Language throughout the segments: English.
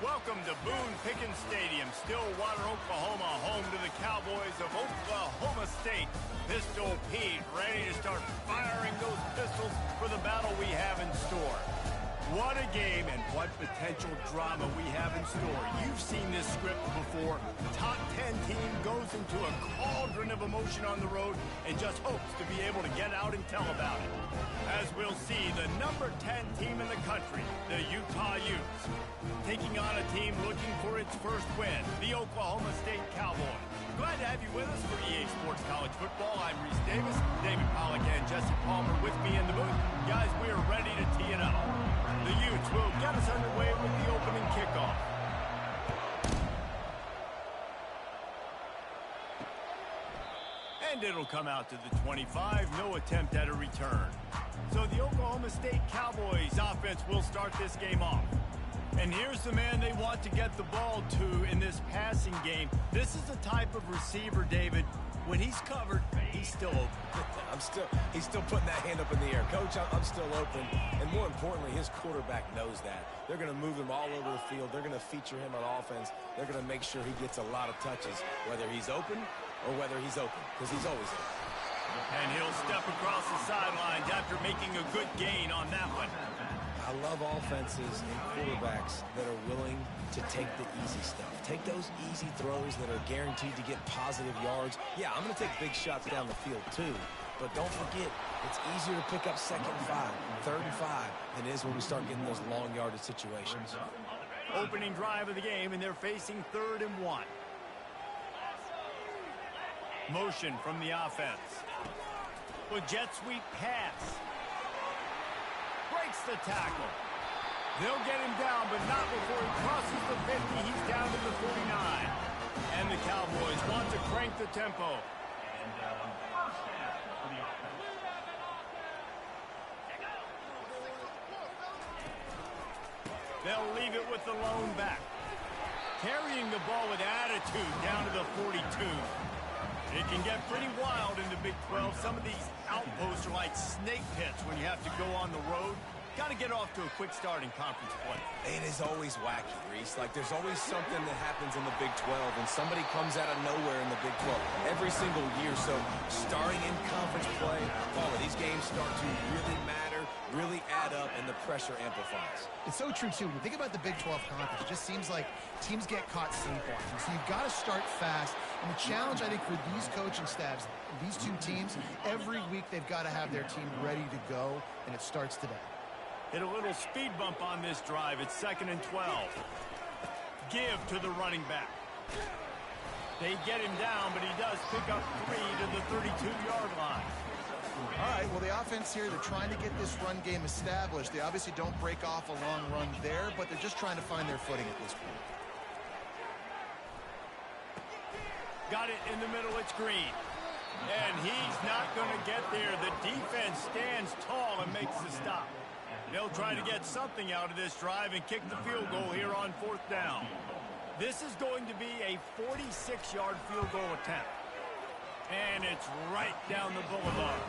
Welcome to Boone Pickens Stadium, Stillwater, Oklahoma, home to the Cowboys of Oklahoma State. Pistol Pete ready to start firing those pistols for the battle we have in store. What a game and what potential drama we have in store. You've seen this script before. Top 10 team goes into a cauldron of emotion on the road and just hopes to be able to get out and tell about it. As we'll see, the number 10 team in the country, the Utah Utes, taking on a team looking for its first win, the Oklahoma State Cowboys. Glad to have you with us for EA Sports College Football. I'm Reese Davis, David Pollack, and Jesse Palmer with me in the booth. Guys, we are ready to tee it up. The Utes will get us underway with the opening kickoff. And it'll come out to the 25, no attempt at a return. So the Oklahoma State Cowboys offense will start this game off. And here's the man they want to get the ball to in this passing game. This is the type of receiver, David, when he's covered, he's still open. He's still putting that hand up in the air. Coach, I'm still open. And more importantly, his quarterback knows that. They're going to move him all over the field. They're going to feature him on offense. They're going to make sure he gets a lot of touches, whether he's open or whether he's open, because he's always open. And he'll step across the sidelines after making a good gain on that one. I love offenses and quarterbacks that are willing to take the easy stuff. Take those easy throws that are guaranteed to get positive yards. Yeah, I'm going to take big shots down the field too. But don't forget, it's easier to pick up 2nd and 5, 3rd and 5 than it is when we start getting those long yardage situations. Opening drive of the game, and they're facing 3rd and 1. Motion from the offense. With jet sweep pass. Breaks the tackle. They'll get him down, but not before he crosses the 50. He's down to the 49. And the Cowboys want to crank the tempo. They'll leave it with the lone back. Carrying the ball with attitude down to the 42. It can get pretty wild in the Big 12. Some of these outposts are like snake pits when you have to go on the road. Got to get off to a quick start in conference play. It is always wacky, Reese. Like, there's always something that happens in the Big 12, and somebody comes out of nowhere in the Big 12 every single year. So, starting in conference play, these games start to really matter, really add up, and the pressure amplifies. It's so true, too. When you think about the Big 12 conference, it just seems like teams get caught sleepwalking. So, you've got to start fast. And the challenge, I think, for these coaching staffs, these two teams, every week they've got to have their team ready to go, and it starts today. Hit a little speed bump on this drive. It's 2nd and 12. Give to the running back. They get him down, but he does pick up 3 to the 32-yard line. All right, well, the offense here, they're trying to get this run game established. They obviously don't break off a long run there, but they're just trying to find their footing at this point. Got it in the middle. It's Green. And he's not going to get there. The defense stands tall and makes the stop. They'll try to get something out of this drive and kick the field goal here on 4th down. This is going to be a 46-yard field goal attempt. And it's right down the boulevard.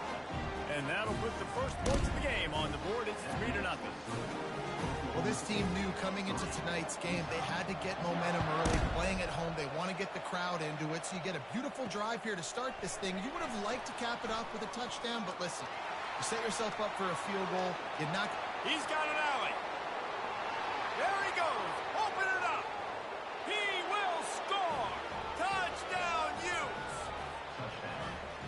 And that'll put the first points of the game on the board. It's 3-0. Well, this team knew coming into tonight's game they had to get momentum early, playing at home. They want to get the crowd into it, so you get a beautiful drive here to start this thing. You would have liked to cap it off with a touchdown, but listen, you set yourself up for a field goal. You're not... He's got an alley. There he goes. Open it up. He will score. Touchdown, Utes.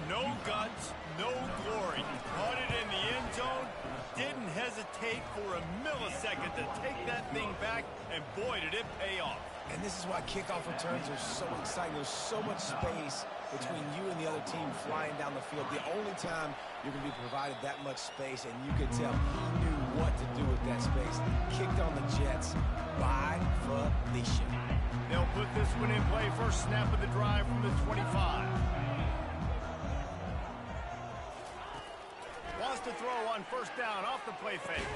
No guts, no glory. Caught it in the end zone. Didn't hesitate for a millisecond to take that thing back, and boy, did it pay off. And this is why kickoff returns are so exciting. There's so much space between you and the other team flying down the field. The only time you're going to be provided that much space, and you can tell he knew what to do with that space. Kicked on the Jets by Felicia. They'll put this one in play. First snap of the drive from the 25. Wants to throw on 1st down off the play fake.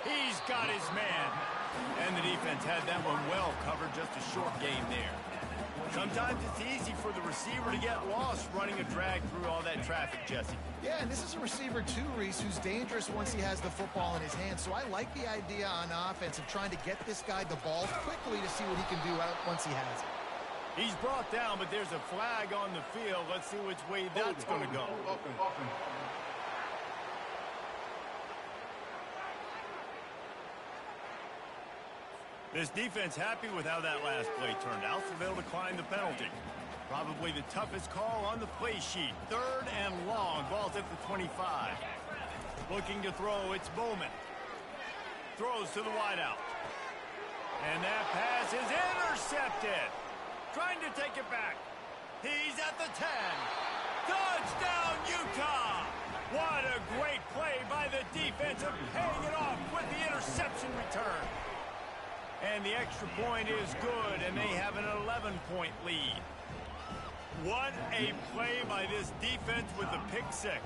He's got his man. And the defense had that one well covered. Just a short game there. Sometimes it's easy for the receiver to get lost running a drag through all that traffic, Jesse. Yeah, and this is a receiver too, Reese, who's dangerous once he has the football in his hands. So I like the idea on offense of trying to get this guy the ball quickly to see what he can do once he has it. He's brought down, but there's a flag on the field. Let's see which way that's going to go. This defense happy with how that last play turned out, so they'll decline the penalty. Probably the toughest call on the play sheet. 3rd and long. Ball's at the 25. Looking to throw, it's Bowman. Throws to the wideout. And that pass is intercepted. Trying to take it back. He's at the 10. Touchdown, Utah! What a great play by the defense of paying it off with the interception return. And the extra point is good, and they have an 11-point lead. What a play by this defense with the pick six.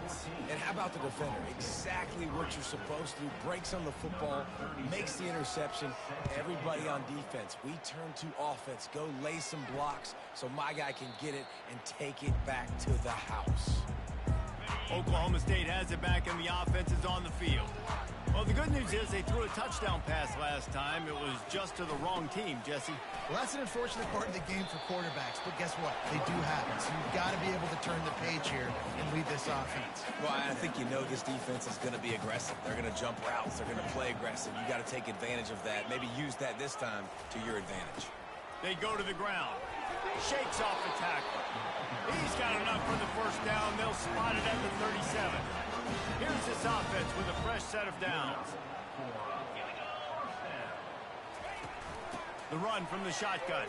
And how about the defender? Exactly what you're supposed to do. Breaks on the football, makes the interception. Everybody on defense, we turn to offense. Go lay some blocks so my guy can get it and take it back to the house. Oklahoma State has it back, and the offense is on the field. Well, the good news is they threw a touchdown pass last time. It was just to the wrong team, Jesse. Well, that's an unfortunate part of the game for quarterbacks, but guess what? They do happen, so you've got to be able to turn the page here and lead this offense. Well, I think you know this defense is going to be aggressive. They're going to jump routes. They're going to play aggressive. You got to take advantage of that. Maybe use that this time to your advantage. They go to the ground. Shakes off the tackle. He's got enough for the first down. They'll spot it at the 37. Here's this offense with a fresh set of downs. The run from the shotgun.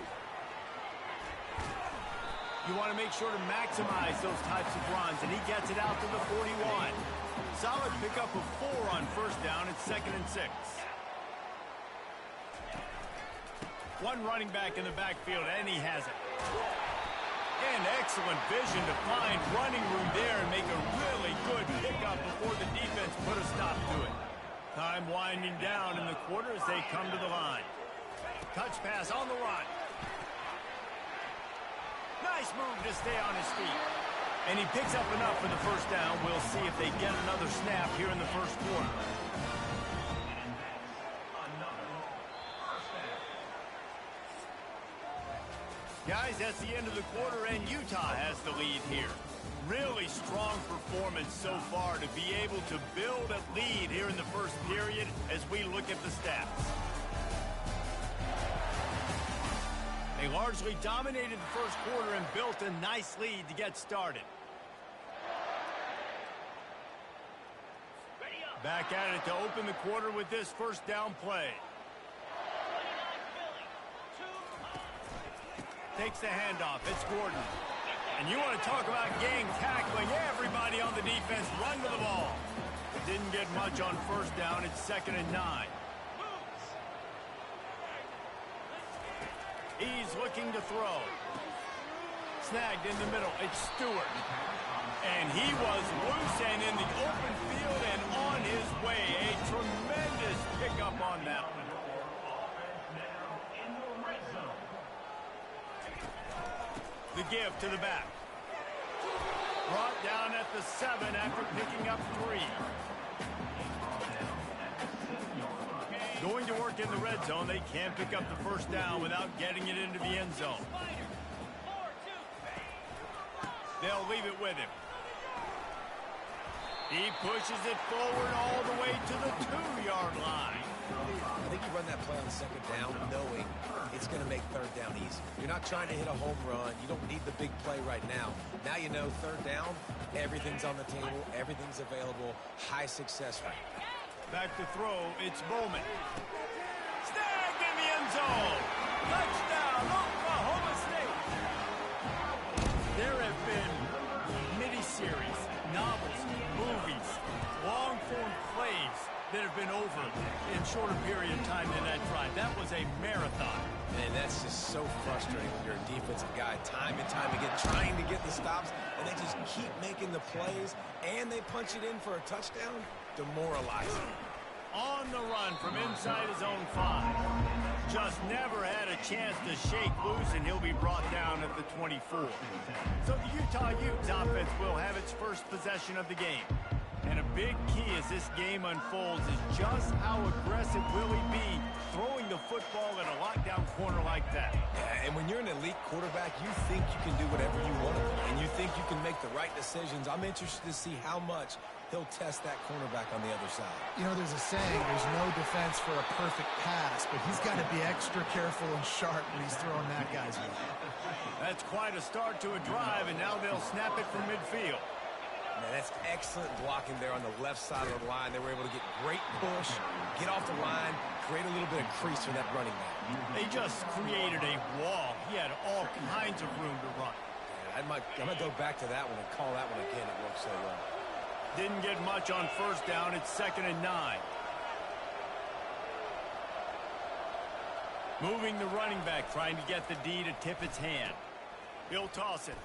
You want to make sure to maximize those types of runs, and he gets it out to the 41. Solid pickup of 4 on first down. It's 2nd and 6. One running back in the backfield, and he has it. And excellent vision to find running room there and make a really good pickup before the defense put a stop to it. Time winding down in the quarter as they come to the line. Touch pass on the run. Nice move to stay on his feet. And he picks up enough for the first down. We'll see if they get another snap here in the first quarter. Guys, that's the end of the quarter, and Utah has the lead here. Really strong performance so far to be able to build a lead here in the first period as we look at the stats. They largely dominated the first quarter and built a nice lead to get started. Back at it to open the quarter with this first down play. Takes the handoff. It's Gordon. And you want to talk about gang tackling. Everybody on the defense run to the ball. Didn't get much on first down. It's 2nd and 9. He's looking to throw. Snagged in the middle. It's Stewart. And he was loose and in the open field and on his way. A tremendous pickup on that one. The give to the back. Brought down at the 7 after picking up 3. Going to work in the red zone. They can't pick up the first down without getting it into the end zone. They'll leave it with him. He pushes it forward all the way to the 2-yard line. I think you run that play on 2nd down knowing it's going to make 3rd down easy. You're not trying to hit a home run. You don't need the big play right now. Now you know 3rd down, everything's on the table, everything's available, high success rate. Back to throw, it's Bowman. Snagged in the end zone. Touchdown, Oklahoma State. There have been miniseries, novels, movies, long-form plays that have been over in shorter period of time than that drive. That was a marathon. And that's just so frustrating when you're a defensive guy, time and time again, trying to get the stops, and they just keep making the plays, and they punch it in for a touchdown. Demoralizing. On the run from inside his own 5. Just never had a chance to shake loose, and he'll be brought down at the 24. So the Utah Utes offense will have its first possession of the game. And a big key as this game unfolds is just how aggressive will he be throwing the football at a lockdown corner like that. Yeah, and when you're an elite quarterback, you think you can do whatever you want to do, and you think you can make the right decisions. I'm interested to see how much he'll test that cornerback on the other side. You know, there's a saying, there's no defense for a perfect pass, but he's got to be extra careful and sharp when he's throwing that guy's way. That's quite a start to a drive, and now they'll snap it from midfield. Man, that's excellent blocking there on the left side of the line. They were able to get great push, get off the line, create a little bit of crease for that running back. They just created a wall. He had all kinds of room to run. Yeah, I might go back to that one and call that one again. It worked so well. Didn't get much on first down. It's 2nd and 9. Moving the running back, trying to get the D to tip its hand. He'll toss it.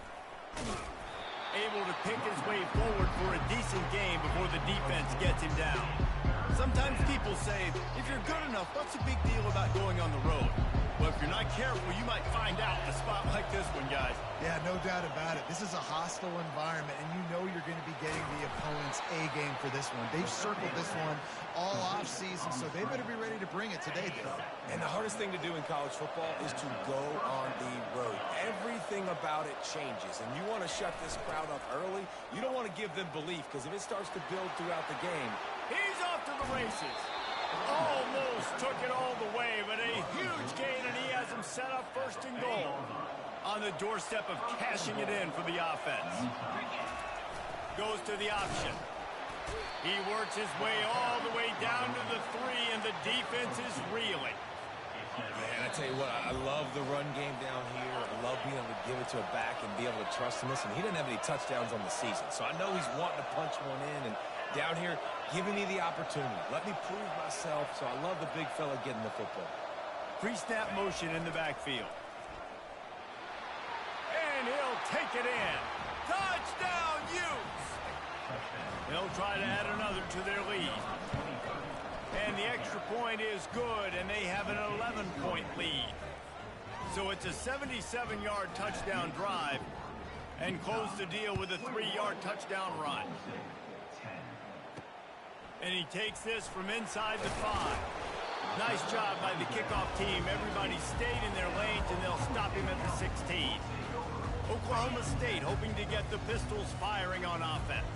Able to pick his way forward for a decent game before the defense gets him down. Sometimes people say, if you're good enough, what's the big deal about going on the road? Well, if you're not careful, you might find out in a spot like this one, guys. Yeah, no doubt about it. This is a hostile environment, and you know you're going to be getting the opponent's A game for this one. They've circled this one all offseason, so they better be ready to bring it today, Dave. And the hardest thing to do in college football is to go on the road. Everything about it changes, and you want to shut this crowd up early. You don't want to give them belief, because if it starts to build throughout the game. He's off to the races. Almost took it all the way, but a huge gain, and he has him set up 1st and goal. On the doorstep of cashing it in for the offense. Goes to the option. He works his way all the way down to the 3, and the defense is reeling. Man, I tell you what, I love the run game down here. I love being able to give it to a back and be able to trust him. Listen, he didn't have any touchdowns on the season, so I know he's wanting to punch one in, and down here, giving me the opportunity. Let me prove myself, so I love the big fella getting the football. Pre-snap motion in the backfield. And he'll take it in. Touchdown, Utes! They'll try to add another to their lead. And the extra point is good, and they have an 11-point lead. So it's a 77-yard touchdown drive, and close the deal with a 3-yard touchdown run. And he takes this from inside the 5. Nice job by the kickoff team. Everybody stayed in their lanes, and they'll stop him at the 16. Oklahoma State hoping to get the Pistols firing on offense.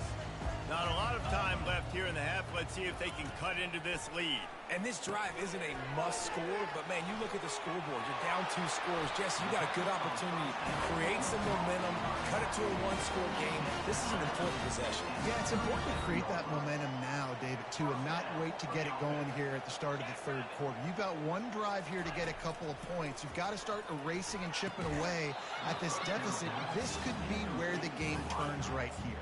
Not a lot of time left here in the half. Let's see if they can cut into this lead. And this drive isn't a must score, but man, you look at the scoreboard. You're down 2 scores. Jesse, you got a good opportunity to create some momentum, cut it to a 1-score game. This is an important possession. Yeah, it's important to create that momentum now, David, too, and not wait to get it going here at the start of the 3rd quarter. You've got one drive here to get a couple of points. You've got to start erasing and chipping away at this deficit. This could be where the game turns right here.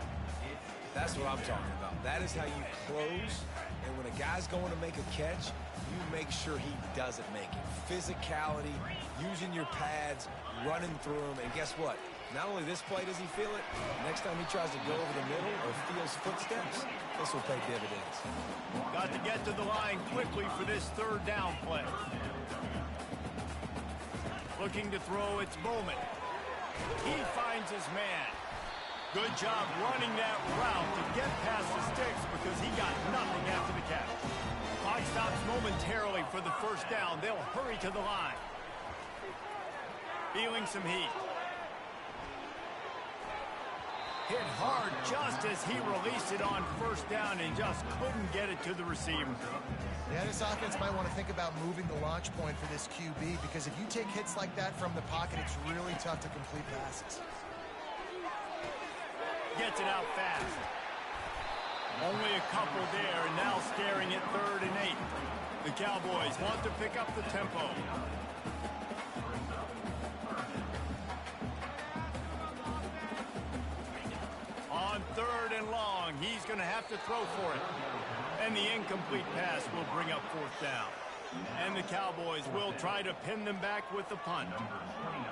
That's what I'm talking about. That is how you close. And when a guy's going to make a catch, you make sure he doesn't make it. Physicality, using your pads, running through them. And guess what? Not only this play does he feel it, next time he tries to go over the middle or feels footsteps, this will pay dividends. Got to get to the line quickly for this 3rd down play. Looking to throw, it's Bowman. He finds his man. Good job running that route to get past the sticks because he got nothing after the catch. Clock stops momentarily for the 1st down. They'll hurry to the line. Feeling some heat. Hit hard just as he released it on 1st down and just couldn't get it to the receiver. Yeah, this offense might want to think about moving the launch point for this QB because if you take hits like that from the pocket, it's really tough to complete passes. Gets it out fast. Only a couple there, and now staring at 3rd and 8. The Cowboys want to pick up the tempo. On 3rd and long, he's going to have to throw for it. And the incomplete pass will bring up 4th down. And the Cowboys will try to pin them back with the punt.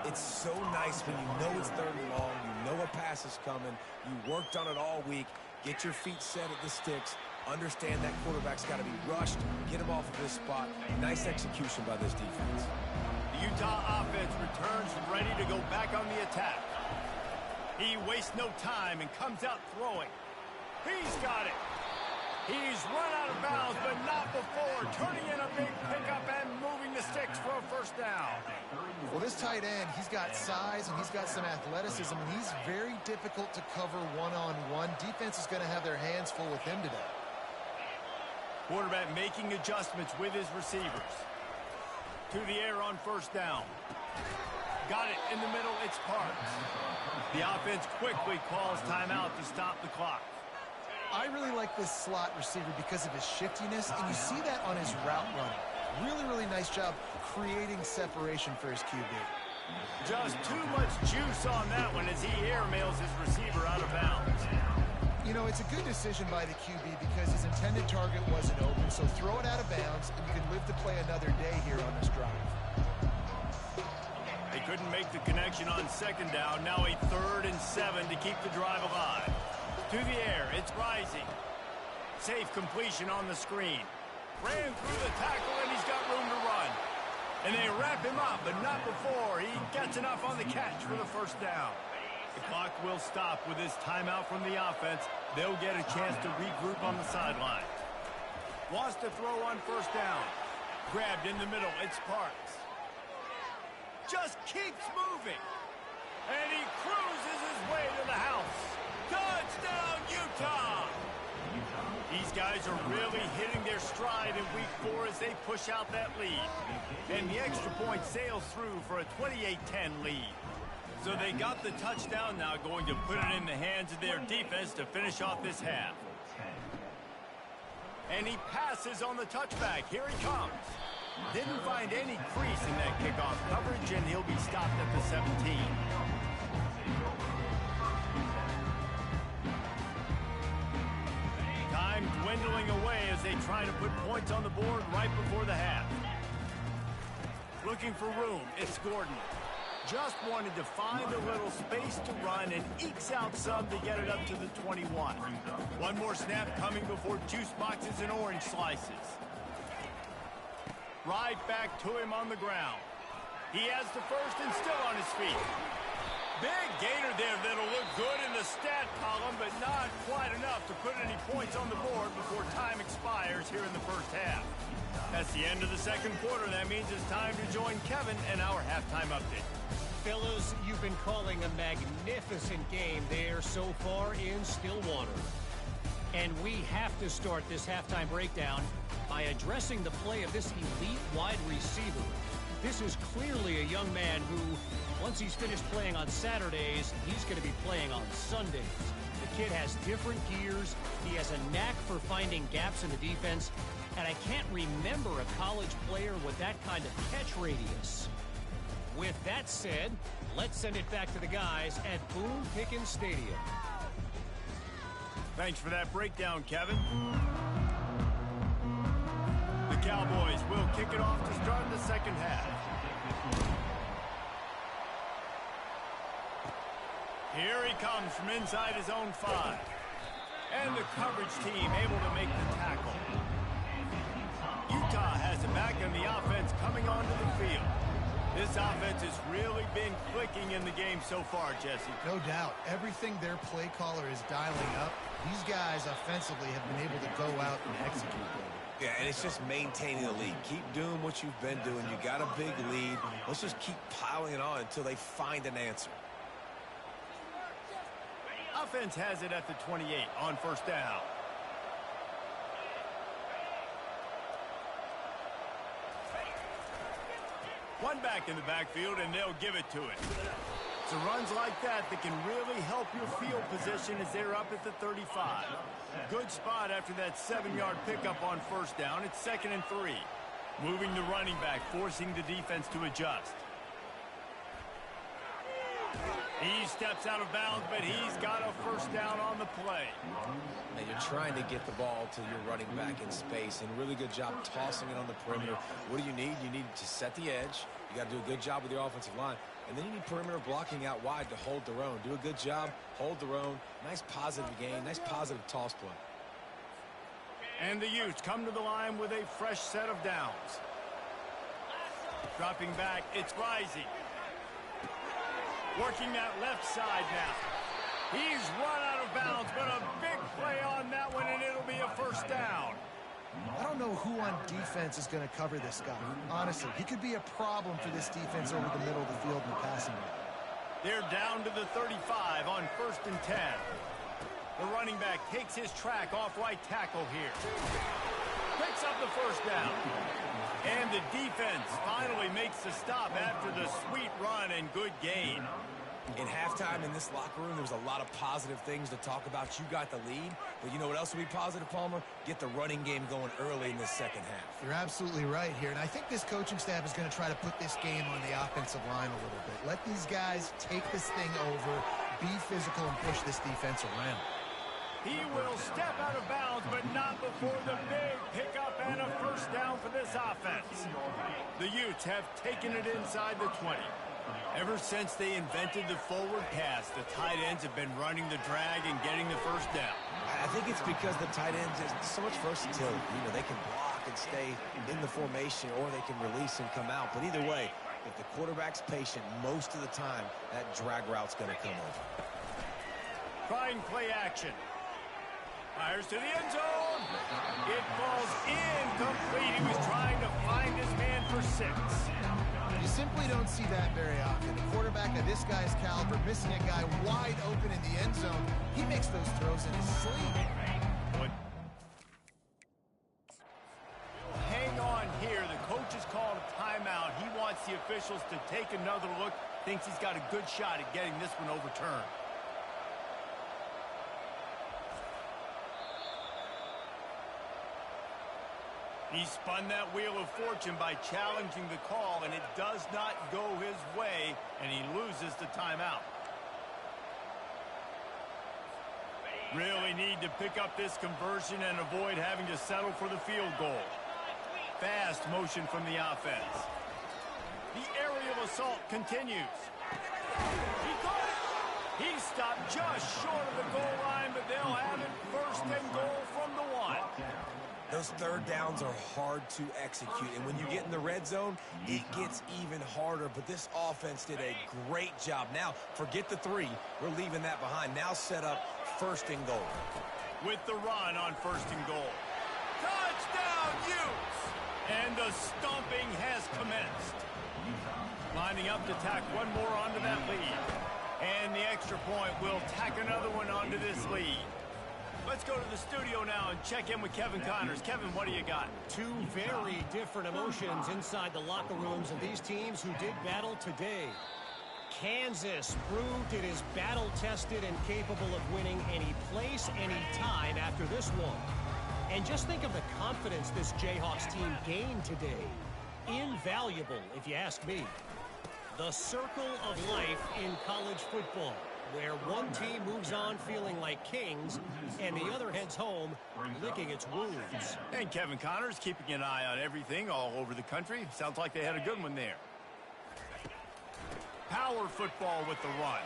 It's so nice when you know it's 3rd and long, you know a pass is coming, you worked on it all week, get your feet set at the sticks, Understand that quarterback's got to be rushed. Get him off of this spot. Nice execution by this defense. The Utah offense returns ready to go back on the attack. He wastes no time and comes out throwing. He's got it. He's run out of bounds, but not before turning in a big pickup and moving the sticks for a first down. Well, this tight end, he's got size and he's got some athleticism, and he's very difficult to cover one-on-one. Defense is going to have their hands full with him today. Quarterback making adjustments with his receivers. To the air on first down. Got it in the middle, it's Parks. The offense quickly calls timeout to stop the clock. I really like this slot receiver because of his shiftiness, and you see that on his route running. Really, really nice job creating separation for his QB. Just too much juice on that one as he airmails his receiver out of bounds. You know, it's a good decision by the QB because his intended target wasn't open, so throw it out of bounds, and you can live to play another day here on this drive. They couldn't make the connection on second down. Now a 3rd and 7 to keep the drive alive. To the air, it's Rising. Safe completion on the screen. Ran through the tackle, and he's got room to run. And they wrap him up, but not before he gets enough on the catch for the first down. The clock will stop with this timeout from the offense. They'll get a chance to regroup on the sideline. Wants to throw on first down. Grabbed in the middle, it's Parks. Just keeps moving. And he cruises his way to the house. Touchdown, Utah! These guys are really hitting their stride in week 4 as they push out that lead. And the extra point sails through for a 28-10 lead. So they got the touchdown now, going to put it in the hands of their defense to finish off this half. And he passes on the touchback. Here he comes. Didn't find any crease in that kickoff coverage, and he'll be stopped at the 17. Time dwindling away as they try to put points on the board right before the half. Looking for room, it's Gordon. Just wanted to find a little space to run and ekes out some to get it up to the 21. One more snap coming before juice boxes and orange slices. Right back to him on the ground. He has the first and still on his feet. Big gainer there that'll look good in the stat column, but not quite enough to put any points on the board before time expires here in the first half. That's the end of the second quarter. That means it's time to join Kevin and our halftime update. Fellas, you've been calling a magnificent game there so far in Stillwater. And we have to start this halftime breakdown by addressing the play of this elite wide receiver. This is clearly a young man who, once he's finished playing on Saturdays, he's going to be playing on Sundays. The kid has different gears. He has a knack for finding gaps in the defense. And I can't remember a college player with that kind of catch radius. With that said, let's send it back to the guys at Boone Pickens Stadium. Thanks for that breakdown, Kevin. The Cowboys will kick it off to start the second half. Here he comes from inside his own 5. And the coverage team able to make the tackle. Utah has it back in the offense coming onto the field. This offense has really been clicking in the game so far, Jesse. No doubt. Everything their play caller is dialing up, these guys offensively have been able to go out and execute. Yeah, and it's just maintaining the lead. Keep doing what you've been doing. You got a big lead. Let's just keep piling it on until they find an answer. Offense has it at the 28 on first down. One back in the backfield, and they'll give it to it. It's runs like that can really help your field position as they're up at the 35. Good spot after that 7-yard pickup on first down. It's 2nd and 3. Moving the running back, forcing the defense to adjust. He steps out of bounds, but he's got a first down on the play. Now you're trying to get the ball to your running back in space, and really good job tossing it on the perimeter. What do you need? You need to set the edge. You got to do a good job with your offensive line. And then you need perimeter blocking out wide to hold their own. Do a good job, hold their own. Nice positive gain, nice positive toss play. And the Utes come to the line with a fresh set of downs. Dropping back, it's Rising. Working that left side now. He's run out of bounds, but a big play on that one, and it'll be a first down. I don't know who on defense is going to cover this guy. Honestly, he could be a problem for this defense over the middle of the field in the passing game. They're down to the 35 on 1st and 10. The running back takes his track off right tackle here. Picks up the first down. And the defense finally makes the stop after the sweet run and good gain. In halftime in this locker room, there was a lot of positive things to talk about. You got the lead, but you know what else will be positive, Palmer? Get the running game going early in the second half. You're absolutely right here, and I think this coaching staff is going to try to put this game on the offensive line a little bit. Let these guys take this thing over, be physical, and push this defense around. He will step out of bounds, but not before the big pickup and a first down for this offense. The Utes have taken it inside the 20. Ever since they invented the forward pass, the tight ends have been running the drag and getting the first down. I think it's because the tight ends have so much versatility. You know, they can block and stay in the formation, or they can release and come out. But either way, if the quarterback's patient, most of the time, that drag route's going to come over. Trying play action. Fires to the end zone. It falls incomplete. He was trying to find his man for 6. You simply don't see that very often. A quarterback of this guy's caliber missing a guy wide open in the end zone. He makes those throws in his sleep. Hang on here. The coach has called a timeout. He wants the officials to take another look. Thinks he's got a good shot at getting this one overturned. He spun that wheel of fortune by challenging the call, and it does not go his way, and he loses the timeout. Really need to pick up this conversion and avoid having to settle for the field goal. Fast motion from the offense. The aerial assault continues. He caught it. He stopped just short of the goal line, but they'll have it 1st and goal from the 1. Those third downs are hard to execute, and when you get in the red zone, it gets even harder. But this offense did a great job. Now, forget the 3. We're leaving that behind. Now set up 1st and goal. With the run on 1st and goal. Touchdown, Utes! And the stomping has commenced. Lining up to tack one more onto that lead. And the extra point will tack another one onto this lead. Let's go to the studio now and check in with Kevin Connors. Kevin, what do you got? 2 very different emotions inside the locker rooms of these teams who did battle today. Kansas proved it is battle-tested and capable of winning any place, any time after this one. And just think of the confidence this Jayhawks team gained today. Invaluable, if you ask me. The circle of life in college football, where one team moves on feeling like kings and the other heads home licking its wounds. And Kevin Connors keeping an eye on everything all over the country. Sounds like they had a good one there. Power football with the run.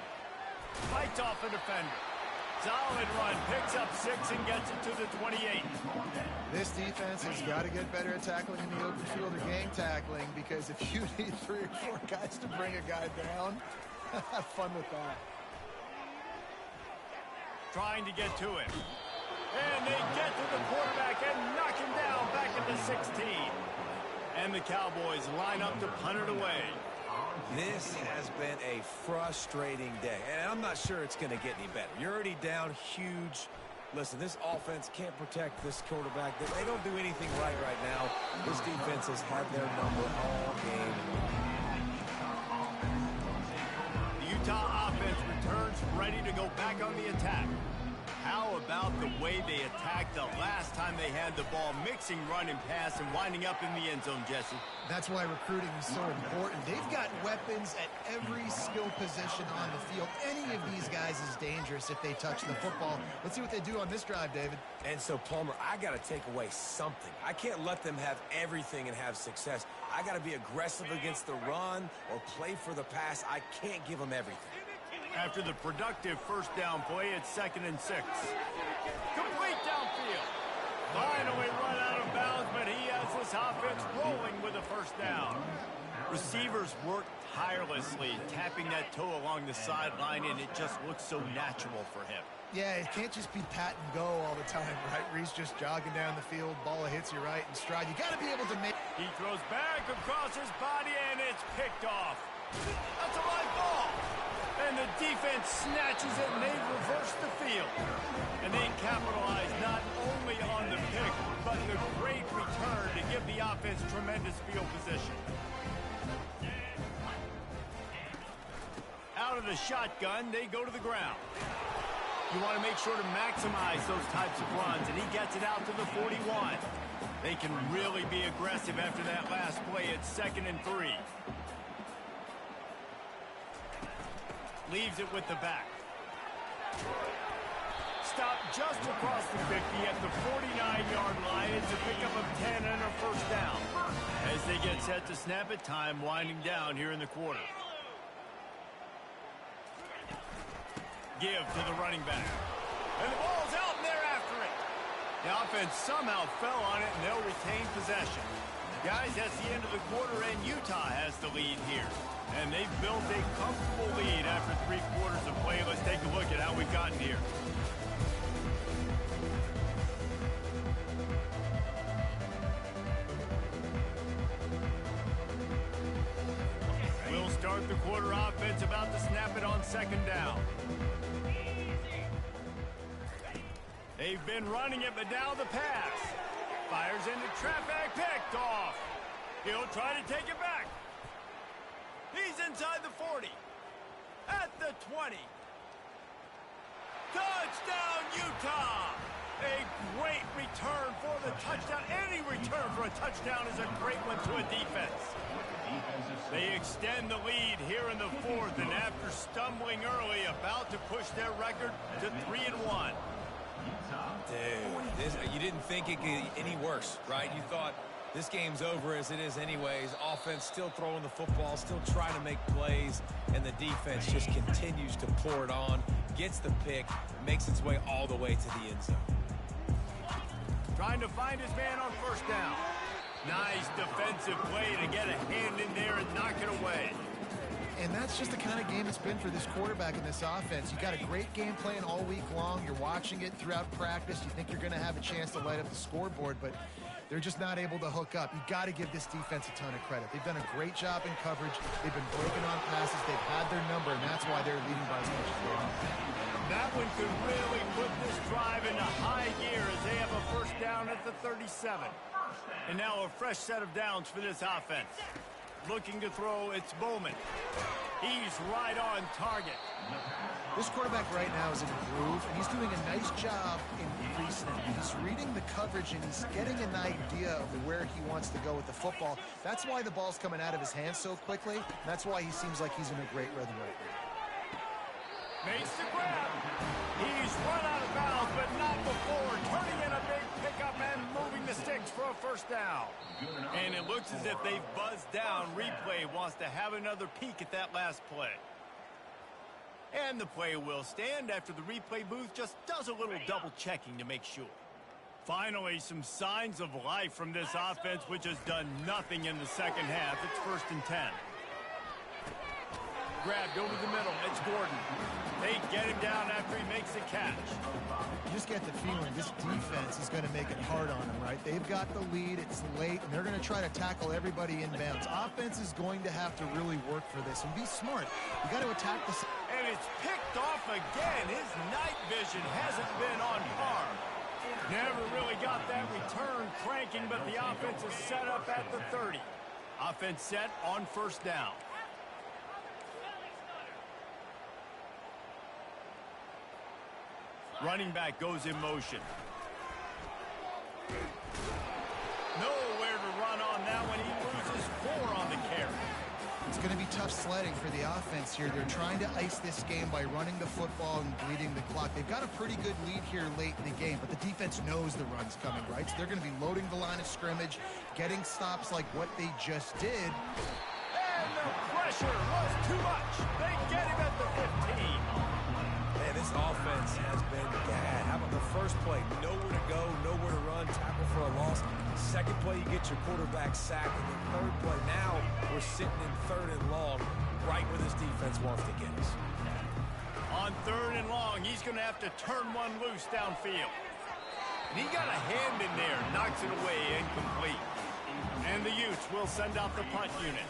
Fights off a defender. Solid run. Picks up 6 and gets it to the 28. This defense has got to get better at tackling in the open field or gang tackling, because if you need 3 or 4 guys to bring a guy down, have fun with that. Trying to get to him. And they get to the quarterback and knock him down back at the 16. And the Cowboys line up to punt it away. This has been a frustrating day, and I'm not sure it's going to get any better. You're already down huge. Listen, this offense can't protect this quarterback. They don't do anything right now. This defense has had their number all game. The Utah offense returns ready to go back on the attack. How about the way they attacked the last time they had the ball, mixing run and pass and winding up in the end zone, Jesse? That's why recruiting is so important. They've got weapons at every skill position on the field. Any of these guys is dangerous if they touch the football. Let's see what they do on this drive, David. And so, Palmer, I got to take away something. I can't let them have everything and have success. I got to be aggressive against the run or play for the pass. I can't give them everything. After the productive first down play, it's 2nd and 6. Complete downfield. Finally run out of bounds, but he has this offense rolling with a first down. Receivers work tirelessly, tapping that toe along the sideline, and it just looks so natural for him. Yeah, it can't just be pat and go all the time, right? Where he's just jogging down the field, ball hits you right in stride. You got to be able to make... He throws back across his body, and it's picked off. That's a live ball. And the defense snatches it, and they reverse the field. And they capitalize not only on the pick, but the great return to give the offense tremendous field position. Out of the shotgun, they go to the ground. You want to make sure to maximize those types of runs, and he gets it out to the 41. They can really be aggressive after that last play. It's 2nd and 3. Leaves it with the back. Stop just across the 50 at the 49-yard line. It's a pickup of 10 and a first down. As they get set to snap it, time winding down here in the quarter. Give to the running back. And the ball's out, and they're after it. The offense somehow fell on it, and they'll retain possession. Guys, that's the end of the quarter, and Utah has the lead here. And they've built a comfortable lead after 3 quarters of play. Let's take a look at how we've gotten here. We'll start the quarter offense about to snap it on 2nd down. They've been running it, but now the pass. Fires into traffic, picked off. He'll try to take it back. He's inside the 40. At the 20. Touchdown, Utah! A great return for the touchdown. Any return for a touchdown is a great one to a defense. They extend the lead here in the 4th, and after stumbling early, about to push their record to 3-1. Dude, you didn't think it could get any worse, right? You thought this game's over as it is anyways. Offense still throwing the football, still trying to make plays, and the defense just continues to pour it on, gets the pick, makes its way all the way to the end zone. Trying to find his man on first down. Nice defensive play to get a hand in there and knock it away. And that's just the kind of game it's been for this quarterback in this offense. You got a great game plan all week long. You're watching it throughout practice. You think you're going to have a chance to light up the scoreboard, but they're just not able to hook up. You got to give this defense a ton of credit. They've done a great job in coverage. They've been breaking on passes. They've had their number, and that's why they're leading by as much as they are. That one could really put this drive into high gear as they have a first down at the 37. And now a fresh set of downs for this offense. Looking to throw, it's Bowman. He's right on target. This quarterback right now is in a groove, and he's doing a nice job in pre-snap. He's reading the coverage, and he's getting an idea of where he wants to go with the football. That's why the ball's coming out of his hands so quickly. That's why he seems like he's in a great rhythm right now. Makes the grab. He's run out of bounds, but not before. Turning in a big pickup and moving the sticks for a first down. And it looks as if they've buzzed down. Replay wants to have another peek at that last play. And the play will stand after the replay booth just does a little double checking to make sure. Finally, some signs of life from this offense, which has done nothing in the second half. It's 1st and 10. Grabbed over the middle. It's Gordon. They get him down after he makes the catch. You just get the feeling this defense is going to make it hard on them, right? They've got the lead. It's late, and they're going to try to tackle everybody inbounds. Offense is going to have to really work for this and be smart. You got to attack this. And it's picked off again. His night vision hasn't been on par. Never really got that return cranking, but the offense is set up at the 30. Offense set on first down. Running back goes in motion. Nowhere to run on that one. He loses 4 on the carry. It's going to be tough sledding for the offense here. They're trying to ice this game by running the football and bleeding the clock. They've got a pretty good lead here late in the game, but the defense knows the run's coming, right? So they're going to be loading the line of scrimmage, getting stops like what they just did. And the pressure was too much. They get him at the 15. Man, This offense has been bad. How about the first play? Nowhere to go, nowhere to run, tackle for a loss. Second play, you get your quarterback sacked. And the third play, now we're sitting in 3rd and long, right where this defense wants to get us. On 3rd and long, he's going to have to turn one loose downfield. And he got a hand in there, knocks it away, incomplete. And the Utes will send out the punt unit.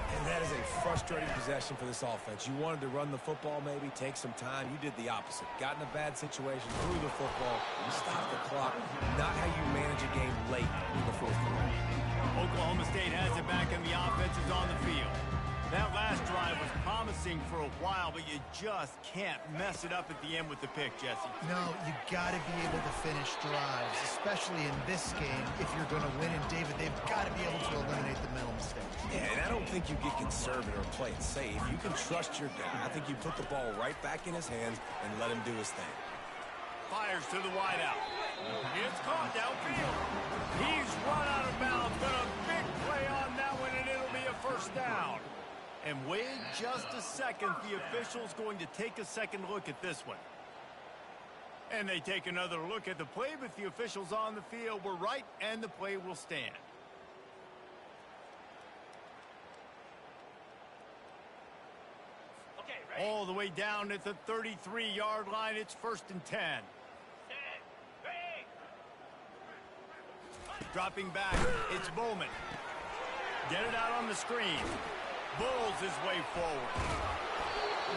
And that is a frustrating possession for this offense. You wanted to run the football, maybe, take some time. You did the opposite. Got in a bad situation, threw the football, you stopped the clock. Not how you manage a game late in the 4th quarter. Oklahoma State has it back, and the offense is on the field. That last drive was promising for a while, but you just can't mess it up at the end with the pick, Jesse. No, you got to be able to finish drives, especially in this game. If you're going to win, and David, they've got to be able to eliminate the mental mistakes. Yeah, and I don't think you get conservative or play it safe. You can trust your guy. I think you put the ball right back in his hands and let him do his thing. Fires to the wideout. It's caught downfield. He's run out of bounds, but a big play on that one, and it'll be a first down. And wait just a second, the official's going to take a second look at this one. And they take another look at the play, but the officials on the field were right, and the play will stand. All the way down at the 33-yard line, it's 1st and 10. Dropping back, it's Bowman. Get it out on the screen. Bulls his way forward.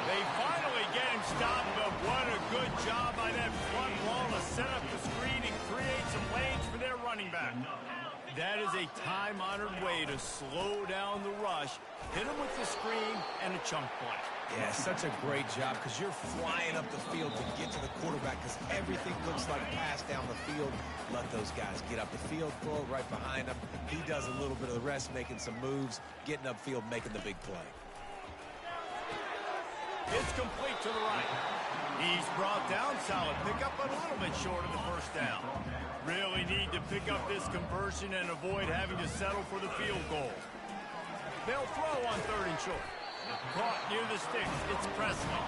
They finally get him stopped, but what a good job by that front wall to set up the screen and create some lanes for their running back. That is a time-honored way to slow down the rush, hit him with the screen, and a chunk play. Yeah, such a great job because you're flying up the field to get to the quarterback because everything looks like pass down the field. Let those guys get up the field, throw it right behind him. He does a little bit of the rest, making some moves, getting upfield, making the big play. It's complete to the right. He's brought down, solid pickup, but a little bit short of the first down. Really need to pick up this conversion and avoid having to settle for the field goal. They'll throw on 3rd and short. Caught near the sticks. It's Presley.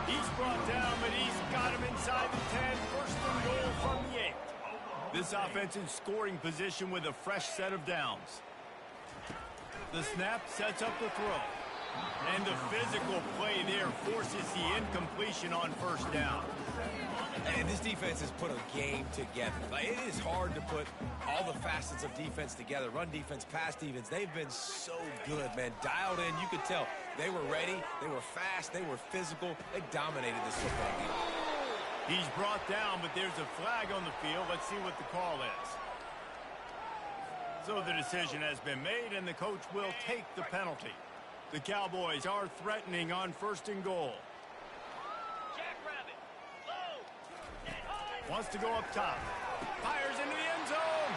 He's brought down, but he's got him inside the 10. 1st and goal from the 8. This offense in scoring position with a fresh set of downs. The snap sets up the throw. And the physical play there forces the incompletion on 1st down. And this defense has put a game together. Like, it is hard to put all the facets of defense together. Run defense, pass defense. They've been so good, man. Dialed in. You could tell they were ready. They were fast. They were physical. They dominated this football game. He's brought down, but there's a flag on the field. Let's see what the call is. So the decision has been made, and the coach will take the penalty. The Cowboys are threatening on 1st and goal. Wants to go up top. Fires into the end zone.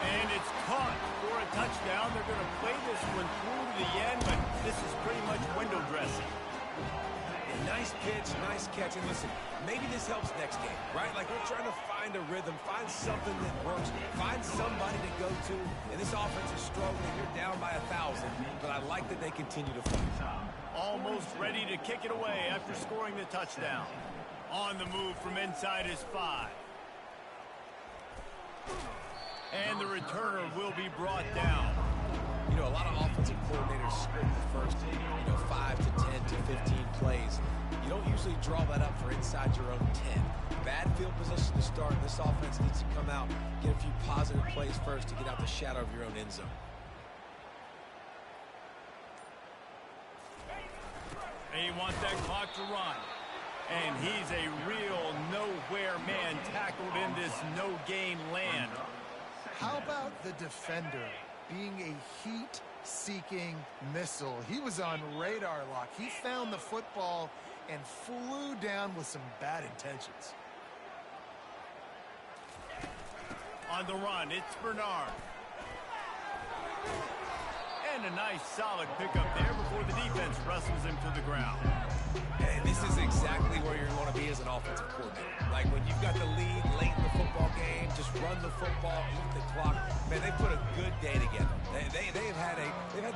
And it's caught for a touchdown. They're going to play this one through to the end, but this is pretty much window dressing. Nice pitch, nice catch. And listen, maybe this helps next game, right? Like, we're trying to find a rhythm, find something that works, find somebody to go to. And this offense is struggling. You're down by 1,000, but I like that they continue to fight. Almost ready to kick it away after scoring the touchdown. On the move from inside his 5. And the returner will be brought down. You know, a lot of offensive coordinators script the first, 5 to 10 to 15 plays. You don't usually draw that up for inside your own 10. Bad field position to start. This offense needs to come out, get a few positive plays first to get out the shadow of your own end zone. They want that clock to run. And he's a real nowhere man tackled in this no-gain land. How about the defender being a heat-seeking missile? He was on radar lock. He found the football and flew down with some bad intentions. On the run, it's Bernard. And a nice solid pickup there before the defense wrestles him to the ground. And this is exactly where you're going to be as an offensive coordinator. Like, when you've got the lead late in the football game, just run the football, eat the clock. Man, they put a good day together. They've had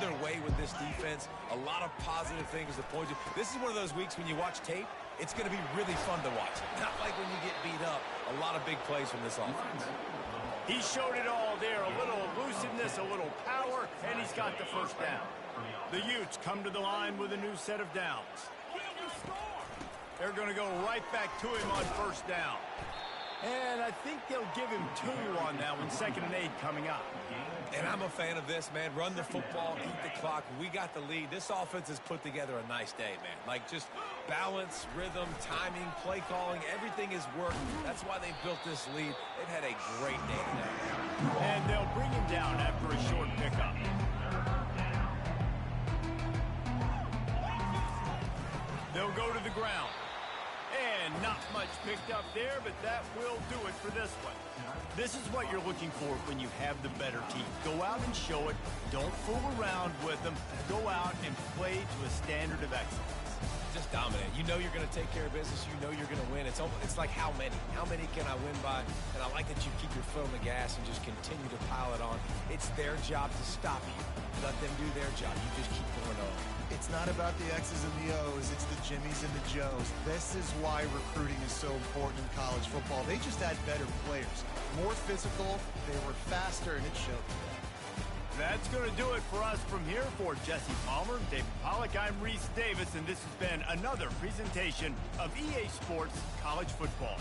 their way with this defense. A lot of positive things to point to. This is one of those weeks when you watch tape, It's going to be really fun to watch. Not like when you get beat up. A lot of big plays from this offense. He showed it all there. A little elusiveness, a little power, and he's got the first down. The Utes come to the line with a new set of downs. They're going to go right back to him on first down. And I think they'll give him 2 on that one. 2nd and 8 coming up. And I'm a fan of this, man. Run the football, eat the clock. We got the lead. This offense has put together a nice day, man. Like, just balance, rhythm, timing, play calling, everything is working. That's why they built this lead. They've had a great day today. And they'll bring him down after a short pickup. They'll go to the ground. And not much picked up there, but that will do it for this one. This is what you're looking for when you have the better team. Go out and show it. Don't fool around with them. Go out and play to a standard of excellence. Just dominate. You know you're going to take care of business. You know you're going to win. It's like how many? How many can I win by? And I like that you keep your foot on the gas and just continue to pile it on. It's their job to stop you. Let them do their job. You just keep going on. It's not about the X's and the O's. It's the Jimmies and the Joes. This is why recruiting is so important in college football. They just had better players. More physical, they were faster, and it showed. That's going to do it for us from here. For Jesse Palmer, David Pollack, I'm Reese Davis, and this has been another presentation of EA Sports College Football.